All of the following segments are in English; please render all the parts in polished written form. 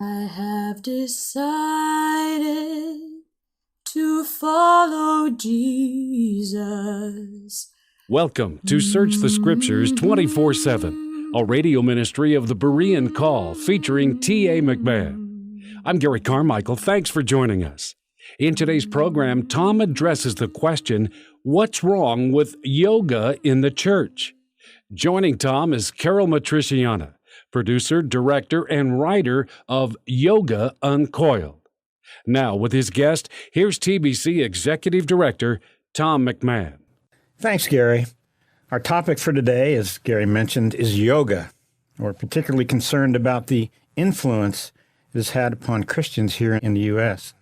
I have decided to follow Jesus. Welcome to Search the Scriptures 24/7, a radio ministry of the Berean Call featuring T.A. McMahon. I'm Gary Carmichael. Thanks for joining us. In today's program, Tom addresses the question, what's wrong with yoga in the church? Joining Tom is Caryl Matrisciana, producer, director, and writer of Yoga Uncoiled. Now, with his guest, here's TBC Executive Director Tom McMahon. Thanks, Gary. Our topic for today, as Gary mentioned, is yoga. We're particularly concerned about the influence it has had upon Christians here in the U.S.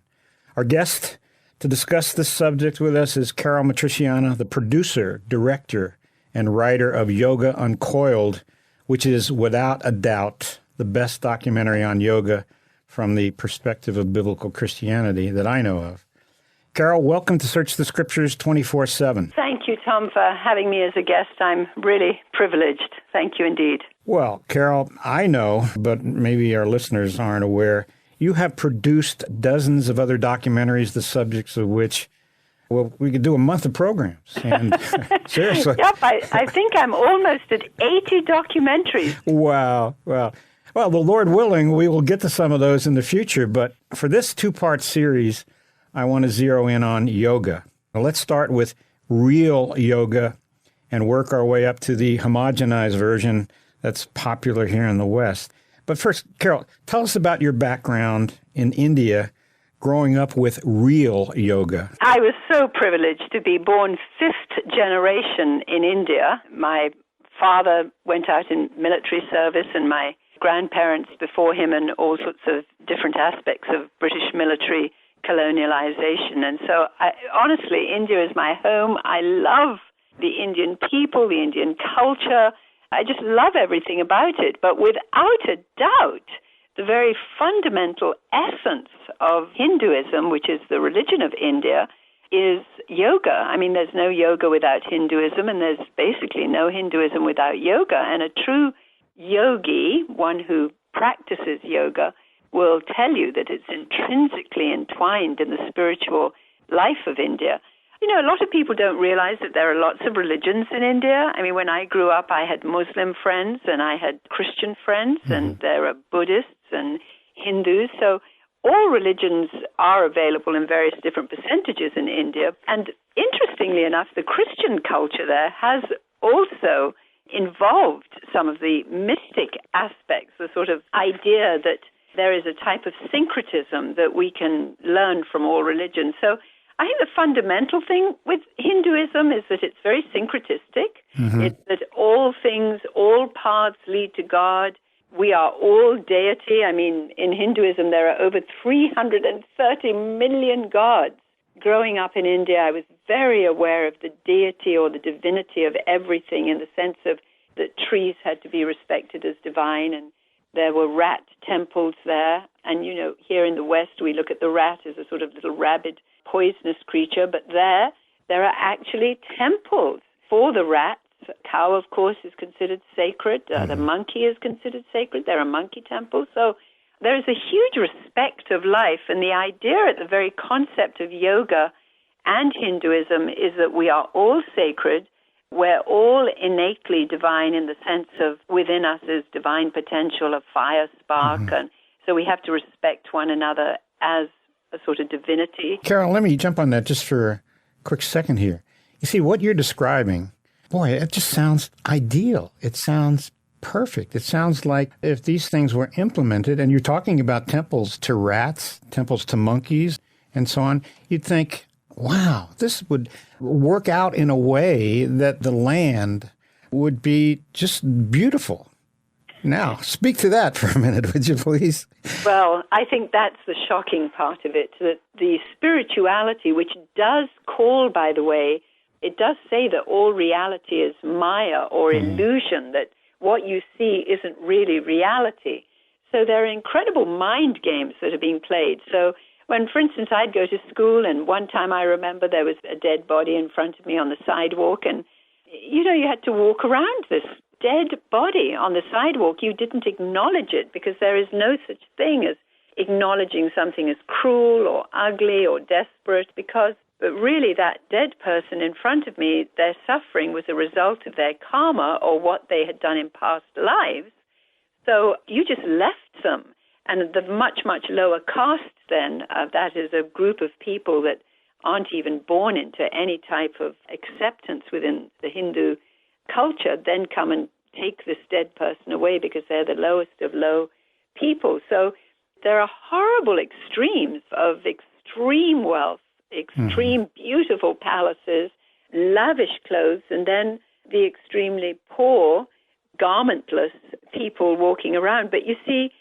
Our guest to discuss this subject with us is Caryl Matrisciana, the producer, director, and writer of Yoga Uncoiled, which is without a doubt the best documentary on yoga from the perspective of biblical Christianity that I know of. Caryl, welcome to Search the Scriptures 24/7. Thank you, Tom, for having me as a guest. I'm really privileged. Thank you indeed. Well, Caryl, I know, but maybe our listeners aren't aware, you have produced dozens of other documentaries, the subjects of which, well, we could do a month of programs. And seriously. Yep, I think I'm almost at 80 documentaries. Wow. Well, the Lord willing, we will get to some of those in the future. But for this two-part series, I want to zero in on yoga. Now, let's start with real yoga and work our way up to the homogenized version that's popular here in the West. But first, Caryl, tell us about your background in India growing up with real yoga. I was so privileged to be born fifth generation in India. My father went out in military service and my grandparents before him and all sorts of different aspects of British military colonialization. And so, honestly, India is my home. I love the Indian people, the Indian culture. I just love everything about it. But without a doubt, the very fundamental essence of Hinduism, which is the religion of India, is yoga. I mean, there's no yoga without Hinduism, and there's basically no Hinduism without yoga. And a true yogi, one who practices yoga, will tell you that it's intrinsically entwined in the spiritual life of India. You know, a lot of people don't realize that there are lots of religions in India. I mean, when I grew up, I had Muslim friends and I had Christian friends, and there are Buddhists and Hindus. So all religions are available in various different percentages in India. And interestingly enough, the Christian culture there has also involved some of the mystic aspects, the sort of idea that there is a type of syncretism that we can learn from all religions. So I think the fundamental thing with Hinduism is that it's very syncretistic. It's that all things, all paths lead to God. We are all deity. I mean, in Hinduism, there are over 330 million gods. Growing up in India, I was very aware of the deity or the divinity of everything, in the sense of that trees had to be respected as divine, and there were rat temples there. And, you know, here in the West, we look at the rat as a sort of little rabid, poisonous creature. But there are actually temples for the rats. Cow, of course, is considered sacred. The monkey is considered sacred. There are monkey temples. So there is a huge respect of life. And the idea at the very concept of yoga and Hinduism is that we are all sacred. We're all innately divine in the sense of within us is divine potential of fire, spark, and so we have to respect one another as a sort of divinity. Caryl, let me jump on that just for a quick second here. You see, what you're describing, boy, it just sounds ideal. It sounds perfect. It sounds like if these things were implemented, and you're talking about temples to rats, temples to monkeys, and so on, you'd think, wow, this would work out in a way that the land would be just beautiful. Now, speak to that for a minute, would you please? Well, I think that's the shocking part of it, that the spirituality, which does call, by the way, it does say that all reality is Maya or illusion, that what you see isn't really reality. So there are incredible mind games that are being played. So when, for instance, I'd go to school, and one time I remember there was a dead body in front of me on the sidewalk, and, you know, you had to walk around this dead body on the sidewalk, you didn't acknowledge it because there is no such thing as acknowledging something as cruel or ugly or desperate, because really that dead person in front of me, their suffering was a result of their karma or what they had done in past lives. So you just left them. And the much, much lower caste then, that is a group of people that aren't even born into any type of acceptance within the Hindu culture, then come and take this dead person away because they're the lowest of low people. So there are horrible extremes of extreme wealth, extreme beautiful palaces, lavish clothes, and then the extremely poor, garmentless people walking around. But you see,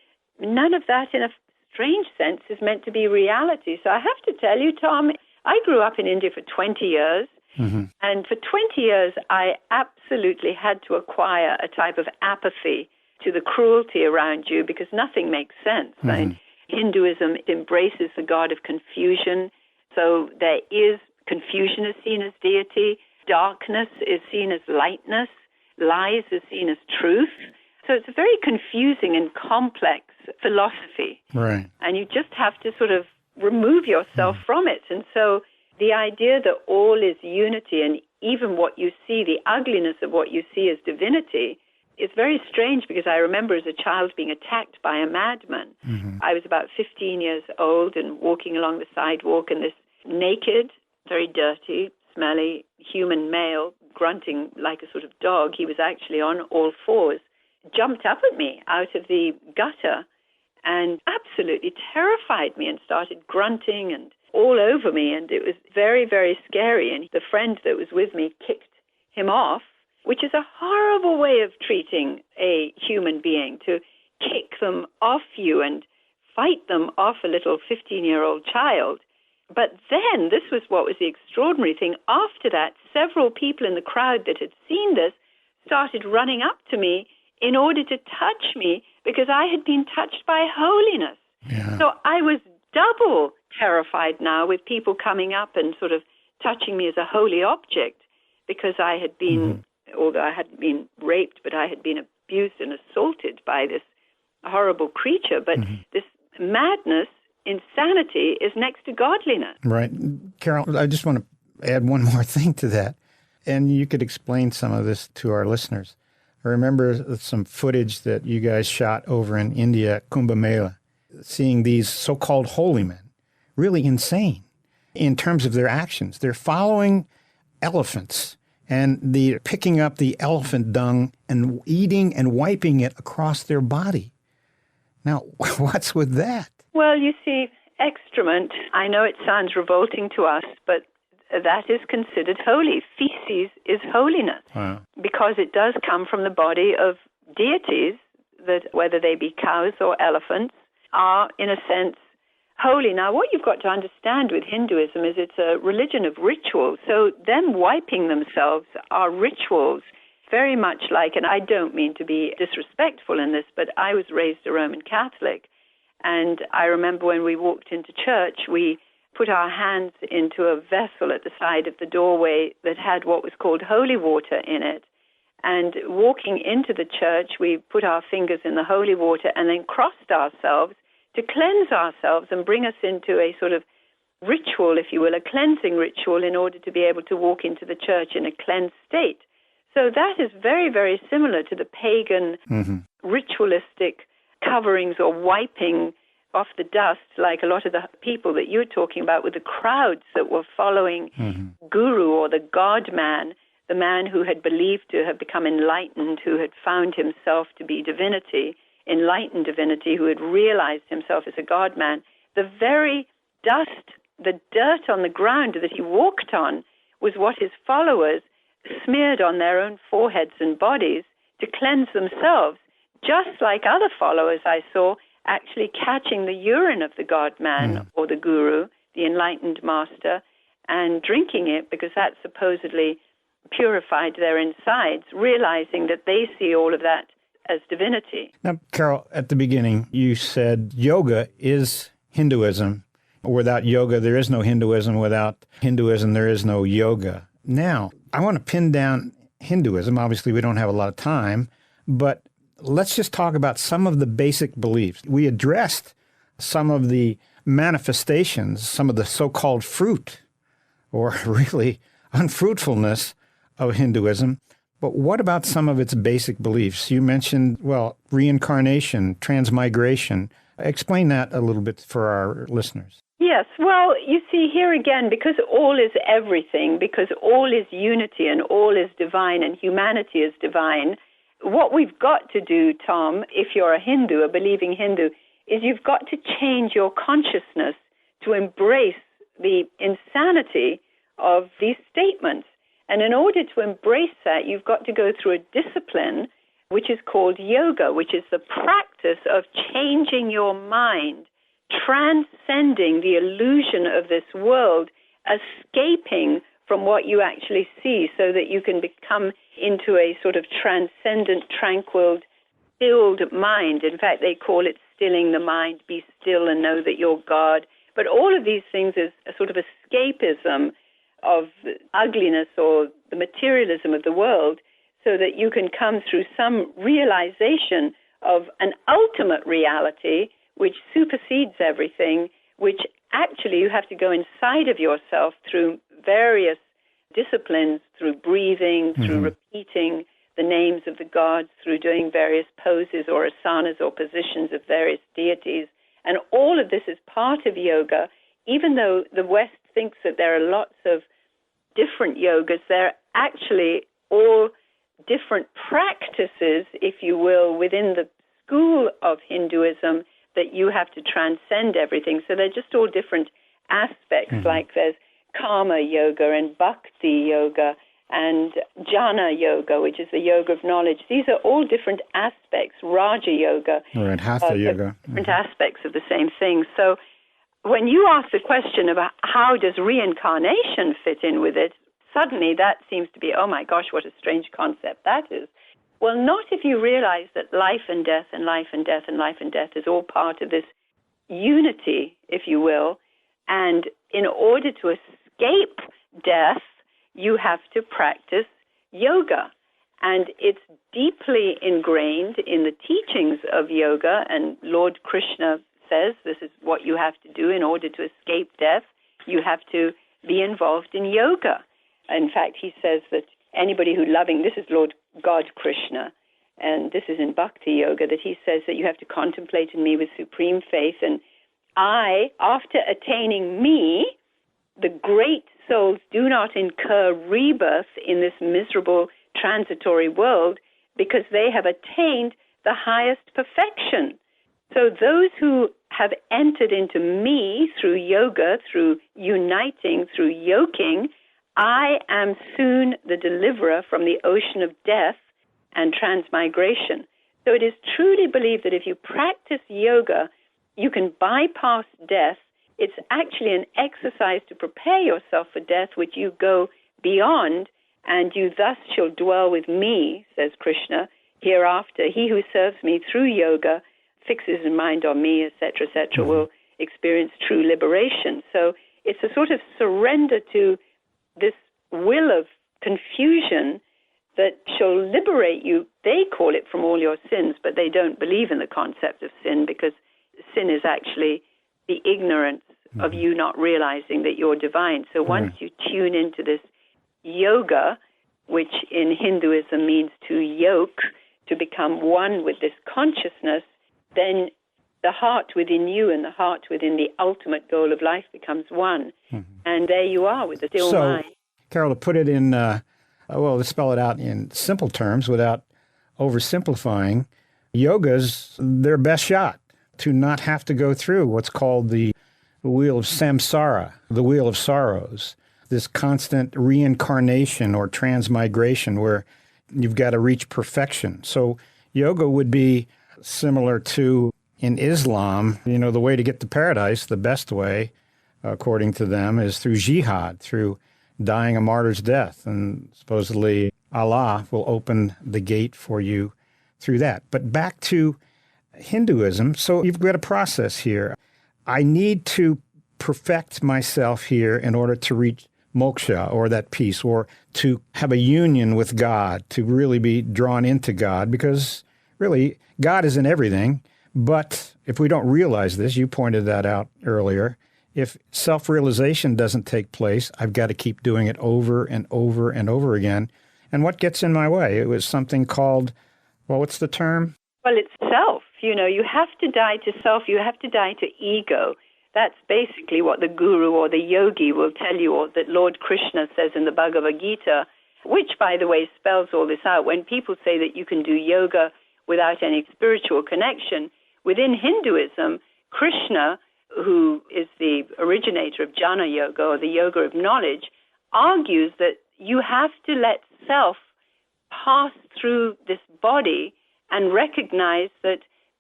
none of that in a strange sense is meant to be reality. So I have to tell you, Tom, I grew up in India for 20 years. And for 20 years, I absolutely had to acquire a type of apathy to the cruelty around you because nothing makes sense. Hinduism embraces the god of confusion. So there is confusion is seen as deity, darkness is seen as lightness, lies is seen as truth. So it's a very confusing and complex philosophy. Right. And you just have to sort of remove yourself from it. And so the idea that all is unity and even what you see, the ugliness of what you see as divinity, is very strange because I remember as a child being attacked by a madman. I was about 15 years old and walking along the sidewalk, and this naked, very dirty, smelly human male, grunting like a sort of dog, he was actually on all fours, jumped up at me out of the gutter and absolutely terrified me and started grunting and all over me, and it was very, very scary. And the friend that was with me kicked him off, which is a horrible way of treating a human being, to kick them off you and fight them off a little 15-year-old child. But then, this was what was the extraordinary thing, after that, several people in the crowd that had seen this started running up to me in order to touch me because I had been touched by holiness. Yeah. So I was double terrified now with people coming up and sort of touching me as a holy object because I had been, although I hadn't been raped, but I had been abused and assaulted by this horrible creature. But this madness, insanity, is next to godliness. Right. Caryl, I just want to add one more thing to that. And you could explain some of this to our listeners. I remember some footage that you guys shot over in India at Kumbh Mela, seeing these so-called holy men, really insane in terms of their actions. They're following elephants and they're picking up the elephant dung and eating and wiping it across their body. Now, what's with that? Well, you see, excrement, I know it sounds revolting to us, but that is considered holy. Feces is holiness because it does come from the body of deities that, whether they be cows or elephants, are, in a sense, holy. Now, what you've got to understand with Hinduism is it's a religion of rituals. So them wiping themselves are rituals, very much like, and I don't mean to be disrespectful in this, but I was raised a Roman Catholic. And I remember when we walked into church, we put our hands into a vessel at the side of the doorway that had what was called holy water in it. And walking into the church, we put our fingers in the holy water and then crossed ourselves to cleanse ourselves and bring us into a sort of ritual, if you will, a cleansing ritual in order to be able to walk into the church in a cleansed state. So that is very, very similar to the pagan ritualistic coverings or wiping off the dust, like a lot of the people that you were talking about with the crowds that were following Guru or the God-man, the man who had believed to have become enlightened, who had found himself to be divinity, enlightened divinity, who had realized himself as a God-man. The very dust, the dirt on the ground that he walked on was what his followers smeared on their own foreheads and bodies to cleanse themselves, just like other followers I saw actually catching the urine of the God-man or the Guru, the enlightened master, and drinking it because that supposedly purified their insides, realizing that they see all of that as divinity. Now, Caryl, at the beginning, you said yoga is Hinduism. Without yoga, there is no Hinduism. Without Hinduism, there is no yoga. Now, I want to pin down Hinduism. Obviously, we don't have a lot of time, but let's just talk about some of the basic beliefs. We addressed some of the manifestations, some of the so-called fruit, or really unfruitfulness of Hinduism. But what about some of its basic beliefs? You mentioned, well, reincarnation, transmigration. Explain that a little bit for our listeners. Yes, well, you see here again, because all is everything, because all is unity and all is divine and humanity is divine, what we've got to do, Tom, if you're a Hindu, a believing Hindu, is you've got to change your consciousness to embrace the insanity of these statements. And in order to embrace that, you've got to go through a discipline which is called yoga, which is the practice of changing your mind, transcending the illusion of this world, escaping from what you actually see so that you can become into a sort of transcendent, tranquil, stilled mind. In fact, they call it stilling the mind, be still and know that you're God. But all of these things is a sort of escapism of ugliness or the materialism of the world so that you can come through some realization of an ultimate reality which supersedes everything, which actually you have to go inside of yourself through various disciplines, through breathing, through repeating the names of the gods, through doing various poses or asanas or positions of various deities. And all of this is part of yoga, even though the West thinks that there are lots of different yogas. They're actually all different practices, if you will, within the school of Hinduism that you have to transcend everything. So they're just all different aspects, like there's karma yoga and bhakti yoga and jnana yoga, which is the yoga of knowledge. These are all different aspects, Raja yoga. Right, hatha yoga. Different aspects of the same thing. So when you ask the question about how does reincarnation fit in with it, suddenly that seems to be, oh my gosh, what a strange concept that is. Well, not if you realize that life and death and life and death and life and death is all part of this unity, if you will. And in order to escape death, you have to practice yoga. And it's deeply ingrained in the teachings of yoga. And Lord Krishna says this is what you have to do in order to escape death. You have to be involved in yoga. In fact, he says that anybody who loving, this is Lord God Krishna, and this is in Bhakti Yoga, that he says that you have to contemplate in me with supreme faith. And I, after attaining me, the great souls do not incur rebirth in this miserable transitory world because they have attained the highest perfection. So those who have entered into me through yoga, through uniting, through yoking, I am soon the deliverer from the ocean of death and transmigration. So it is truly believed that if you practice yoga, you can bypass death. It's actually an exercise to prepare yourself for death, which you go beyond, and you thus shall dwell with me, says Krishna, hereafter. He who serves me through yoga, fixes his mind on me, etc., etc., will experience true liberation. So it's a sort of surrender to this will of confusion that shall liberate you. They call it from all your sins, but they don't believe in the concept of sin because sin is actually the ignorance of you not realizing that you're divine. So once you tune into this yoga, which in Hinduism means to yoke, to become one with this consciousness, then the heart within you and the heart within the ultimate goal of life becomes one. And there you are with the still mind. Caryl, to put it in, to spell it out in simple terms without oversimplifying, yoga's their best shot to not have to go through what's called the wheel of samsara, the wheel of sorrows, this constant reincarnation or transmigration where you've got to reach perfection. So yoga would be similar to in Islam, the way to get to paradise, the best way, according to them, is through jihad, through dying a martyr's death. And supposedly Allah will open the gate for you through that. But back to Hinduism. So you've got a process here. I need to perfect myself here in order to reach moksha, or that peace, or to have a union with God, to really be drawn into God, because really God is in everything. But if we don't realize this, you pointed that out earlier, if self-realization doesn't take place, I've got to keep doing it over and over and over again. And what gets in my way? It was something called, well, what's the term? Well, it's self. You have to die to self. You have to die to ego. That's basically what the guru or the yogi will tell you, or that Lord Krishna says in the Bhagavad Gita, which, by the way, spells all this out. When people say that you can do yoga without any spiritual connection, within Hinduism, Krishna, who is the originator of jnana yoga, or the yoga of knowledge, argues that you have to let self pass through this body and recognize that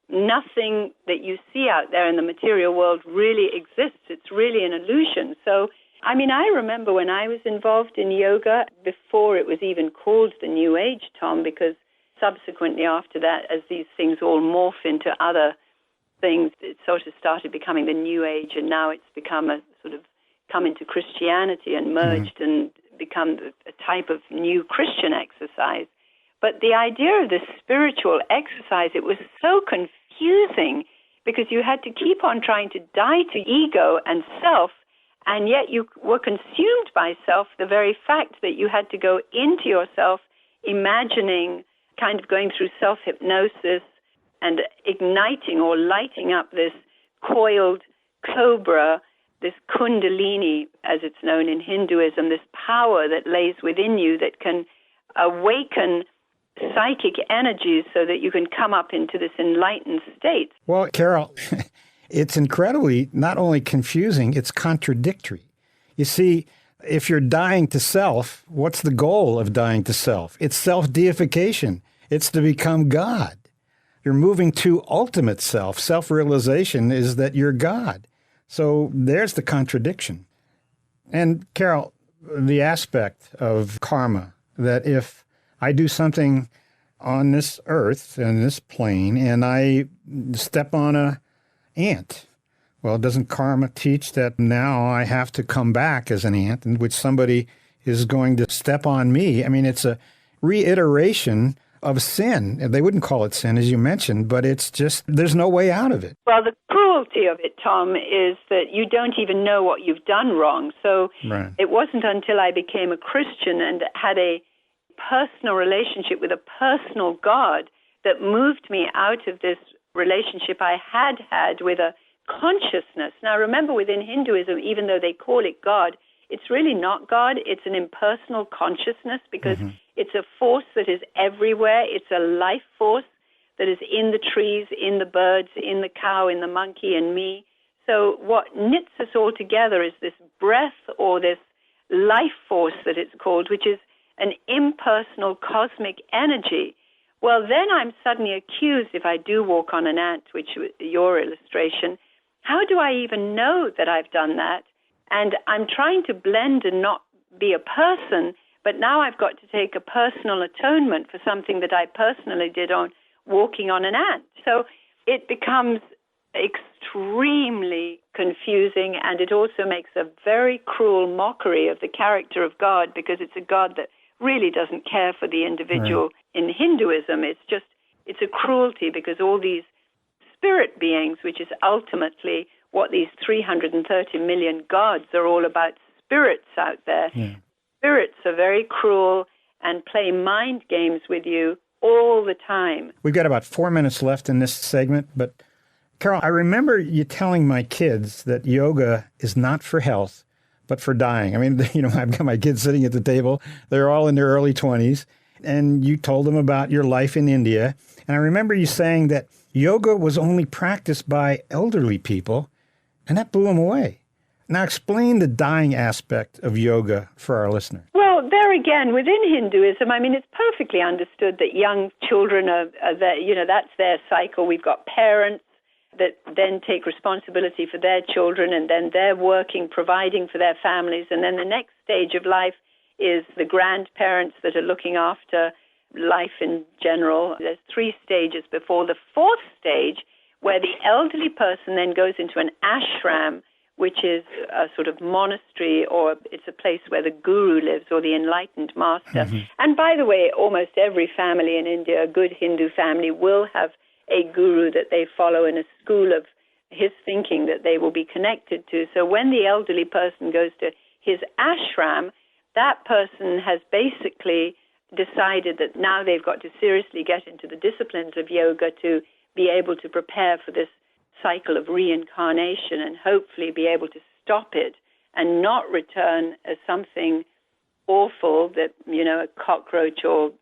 nothing that you see out there in the material world really exists. It's really an illusion. So, I remember when I was involved in yoga, before it was even called the New Age, Tom, because subsequently after that, as these things all morph into other things, it sort of started becoming the New Age, and now it's become come into Christianity and merged and become a type of new Christian exercise. But the idea of this spiritual exercise, it was so confusing because you had to keep on trying to die to ego and self, and yet you were consumed by self, the very fact that you had to go into yourself, imagining, kind of going through self-hypnosis and igniting or lighting up this coiled cobra, this Kundalini, as it's known in Hinduism, this power that lays within you that can awaken psychic energies so that you can come up into this enlightened state. Well, Caryl, it's incredibly not only confusing, it's contradictory. You see, if you're dying to self, what's the goal of dying to self? It's self-deification. It's to become God. You're moving to ultimate self. Self-realization is that you're God. So there's the contradiction. And Caryl, the aspect of karma, that if I do something on this earth and this plane and I step on an ant, well, doesn't karma teach that now I have to come back as an ant in which somebody is going to step on me? It's a reiteration of sin. They wouldn't call it sin, as you mentioned, but it's just, there's no way out of it. Well, the cruelty of it, Tom, is that you don't even know what you've done wrong. So Right. It wasn't until I became a Christian and had a personal relationship with a personal God that moved me out of this relationship I had with a consciousness. Now, remember, within Hinduism, even though they call it God, it's really not God. It's an impersonal consciousness because it's a force that is everywhere. It's a life force that is in the trees, in the birds, in the cow, in the monkey, and me. So what knits us all together is this breath, or this life force that it's called, which is an impersonal cosmic energy. Well, then I'm suddenly accused, if I do walk on an ant, which was your illustration, how do I even know that I've done that? And I'm trying to blend and not be a person, but now I've got to take a personal atonement for something that I personally did on walking on an ant. So it becomes extremely confusing, and it also makes a very cruel mockery of the character of God, because it's a God that really doesn't care for the individual. Right. In Hinduism, it's a cruelty, because all these spirit beings, which is ultimately what these 330 million gods are all about, spirits out there. Yeah. Spirits are very cruel and play mind games with you all the time. We've got about 4 minutes left in this segment, but Caryl, I remember you telling my kids that yoga is not for health, but for dying. I've got my kids sitting at the table. They're all in their early 20s, and you told them about your life in India. And I remember you saying that yoga was only practiced by elderly people, and that blew them away. Now explain the dying aspect of yoga for our listeners. Well, there again, within Hinduism, it's perfectly understood that young children are there, that's their cycle. We've got parents that then take responsibility for their children, and then they're working, providing for their families. And then the next stage of life is the grandparents that are looking after life in general. There's 3 stages before the 4th stage, where the elderly person then goes into an ashram, which is a sort of monastery, or it's a place where the guru lives, or the enlightened master. And by the way, almost every family in India, a good Hindu family, will have a guru that they follow in a school of his thinking that they will be connected to. So when the elderly person goes to his ashram, that person has basically decided that now they've got to seriously get into the disciplines of yoga to be able to prepare for this cycle of reincarnation and hopefully be able to stop it and not return as something awful that, a cockroach or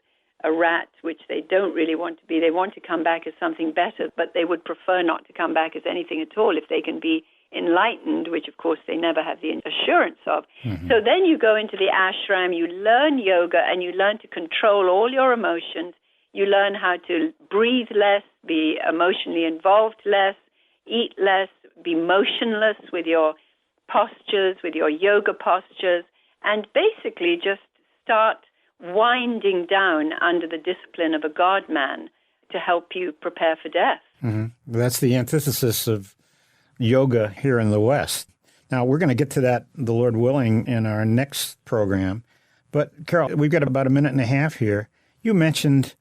a rat, which they don't really want to be. They want to come back as something better, but they would prefer not to come back as anything at all if they can be enlightened, which of course they never have the assurance of. So then you go into the ashram, you learn yoga, and you learn to control all your emotions. You learn how to breathe less, be emotionally involved less, eat less, be motionless with your postures, with your yoga postures, and basically just start winding down under the discipline of a God-man to help you prepare for death. That's the antithesis of yoga here in the West. Now, we're going to get to that, the Lord willing, in our next program. But, Caryl, we've got about a minute and a half here. You mentioned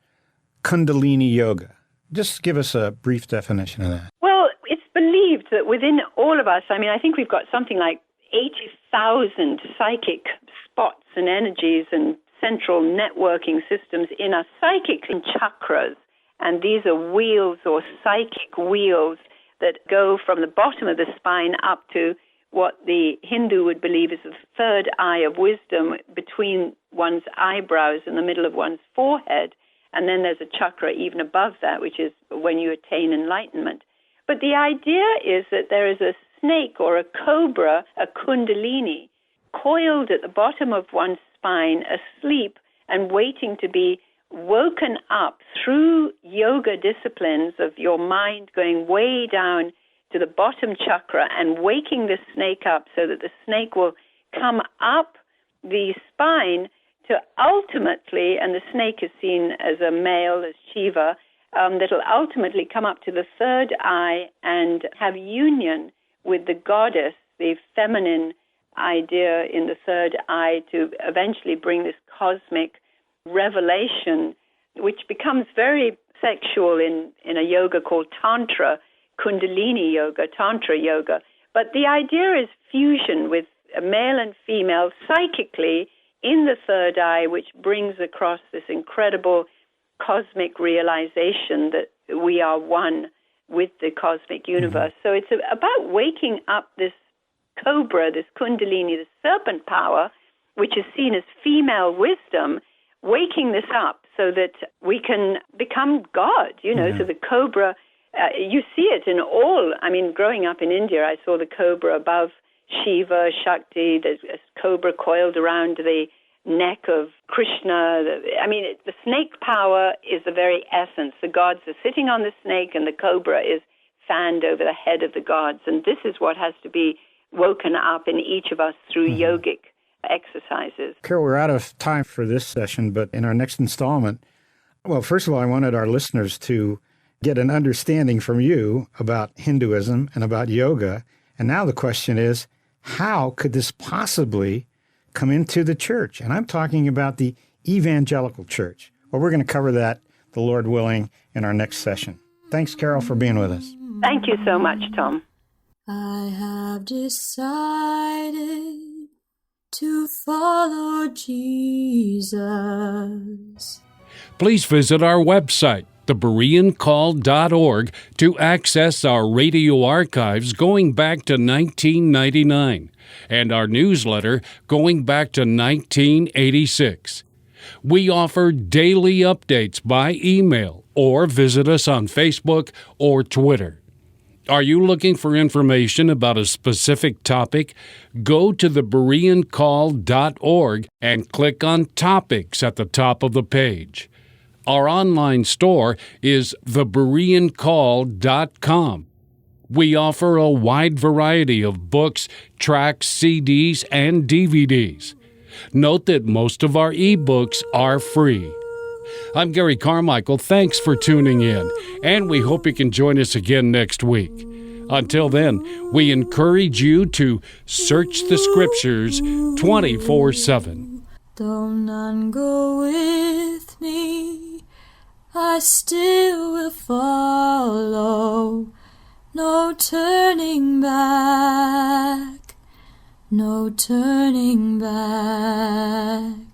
Kundalini Yoga. Just give us a brief definition of that. Well, it's believed that within all of us, I think we've got something like 80,000 psychic spots and energies and central networking systems in our psychic chakras. And these are wheels or psychic wheels that go from the bottom of the spine up to what the Hindu would believe is the third eye of wisdom between one's eyebrows in the middle of one's forehead. And then there's a chakra even above that, which is when you attain enlightenment. But the idea is that there is a snake or a cobra, a kundalini, coiled at the bottom of one's spine, asleep and waiting to be woken up through yoga disciplines of your mind going way down to the bottom chakra and waking the snake up so that the snake will come up the spine to ultimately, and the snake is seen as a male, as Shiva, that will ultimately come up to the third eye and have union with the goddess, the feminine idea in the third eye, to eventually bring this cosmic revelation, which becomes very sexual in a yoga called Tantra, Kundalini Yoga, Tantra Yoga. But the idea is fusion with a male and female psychically in the third eye, which brings across this incredible cosmic realization that we are one with the cosmic universe. So it's about waking up this cobra, this kundalini, this serpent power, which is seen as female wisdom, waking this up so that we can become God, So the cobra, you see it in all, growing up in India, I saw the cobra above Shiva, Shakti, there's a cobra coiled around the neck of Krishna. The snake power is the very essence. The gods are sitting on the snake and the cobra is fanned over the head of the gods. And this is what has to be woken up in each of us through yogic exercises. Caryl, we're out of time for this session, but in our next installment, well, first of all, I wanted our listeners to get an understanding from you about Hinduism and about yoga. And now the question is, how could this possibly come into the church? And I'm talking about the evangelical church. Well, we're going to cover that, the Lord willing, in our next session. Thanks, Caryl, for being with us. Thank you so much, Tom. I have decided to follow Jesus. Please visit our website, thebereancall.org, to access our radio archives going back to 1999 and our newsletter going back to 1986. We offer daily updates by email or visit us on Facebook or Twitter. Are you looking for information about a specific topic? Go to thebereancall.org and click on Topics at the top of the page. Our online store is thebereancall.com. We offer a wide variety of books, tracts, CDs, and DVDs. Note that most of our ebooks are free. I'm Gary Carmichael. Thanks for tuning in, and we hope you can join us again next week. Until then, we encourage you to search the Scriptures 24/7. Though none go with me, I still will follow. No turning back, no turning back.